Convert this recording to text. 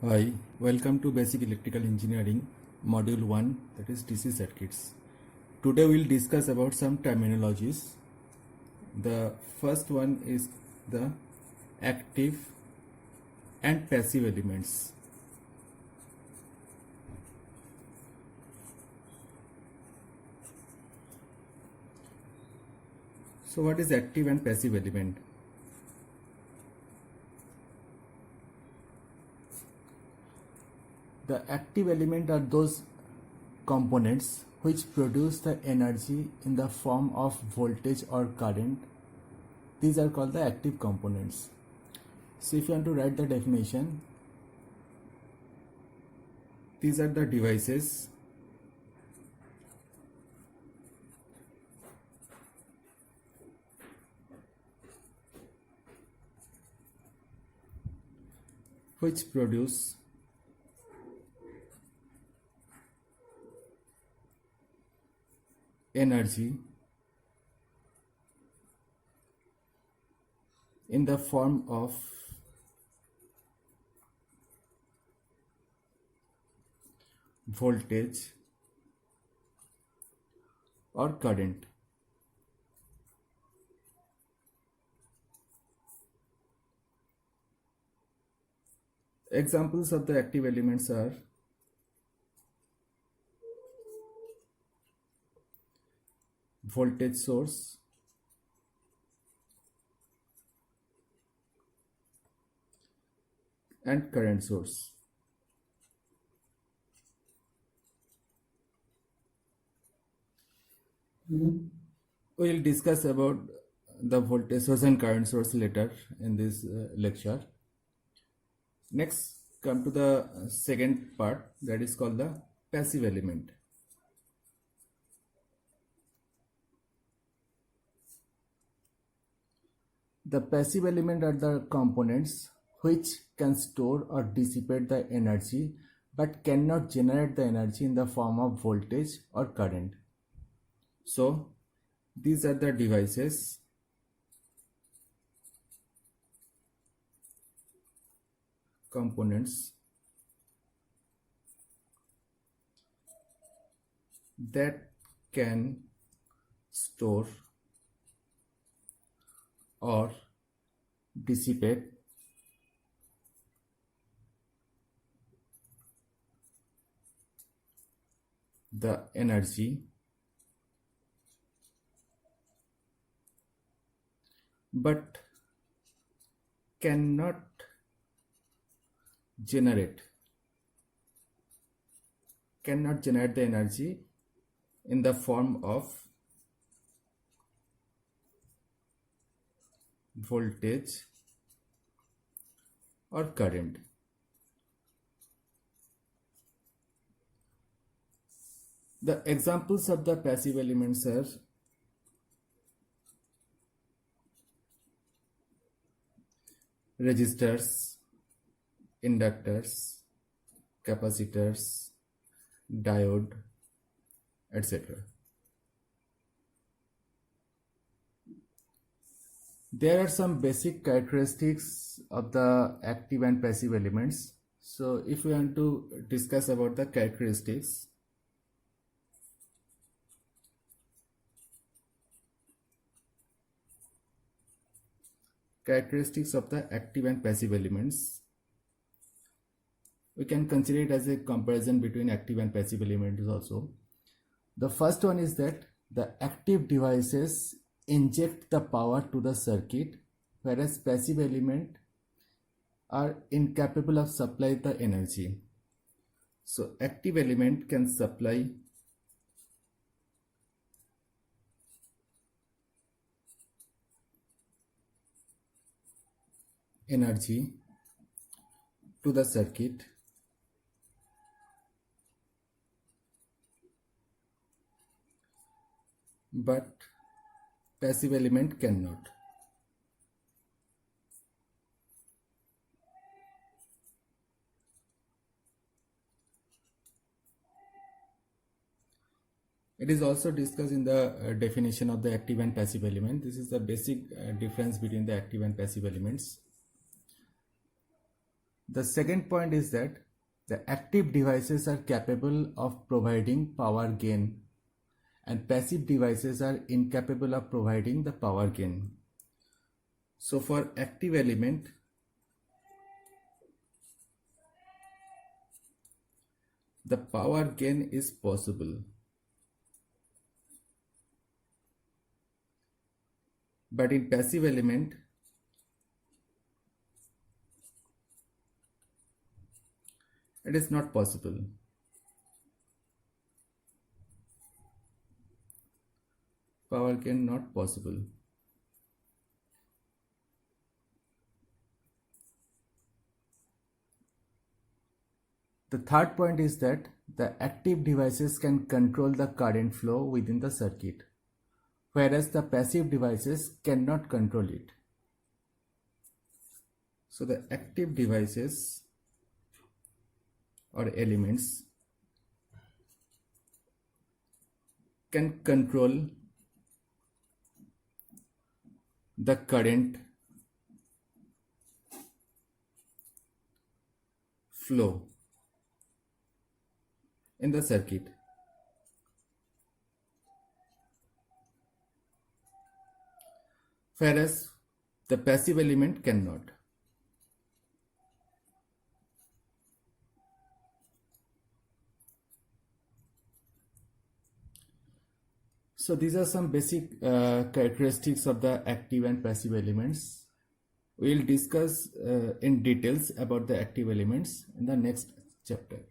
Hi, welcome to Basic Electrical Engineering Module 1, that is DC circuits. Today we'll discuss about some terminologies. The first one is the active and passive elements. So what is active and passive element? The active element are those components which produce the energy in the form of voltage or current. These are called the active components. So if you want to write the definition, these are the devices which produce energy in the form of voltage or current. Examples of the active elements are voltage source, and current source. We will discuss about the voltage source and current source later in this lecture. Next, come to the second part, that is called the passive element. The passive element are the components which can store or dissipate the energy but cannot generate the energy in the form of voltage or current. So these are the devices components that can store or dissipate the energy but cannot generate the energy in the form of voltage or current. The examples of the passive elements are resistors, inductors, capacitors, diode, etc. There are some basic characteristics of the active and passive elements. So if we want to discuss about the characteristics, of the active and passive elements, we can consider it as a comparison between active and passive elements also. The first one is that the active devices inject the power to the circuit, whereas passive elements are incapable of supplying the energy. So active element can supply energy to the circuit, but passive element cannot. It is also discussed in the definition of the active and passive element. This is the basic difference between the active and passive elements. The second point is that the active devices are capable of providing power gain and passive devices are incapable of providing the power gain. So for active element, the power gain is possible, but in passive element, it is not possible. Power gain not possible. The third point is that the active devices can control the current flow within the circuit, whereas the passive devices cannot control it. So the active devices or elements can control the current flow in the circuit. Whereas the passive element cannot. So these are some basic characteristics of the active and passive elements. We will discuss in details about the active elements in the next chapter.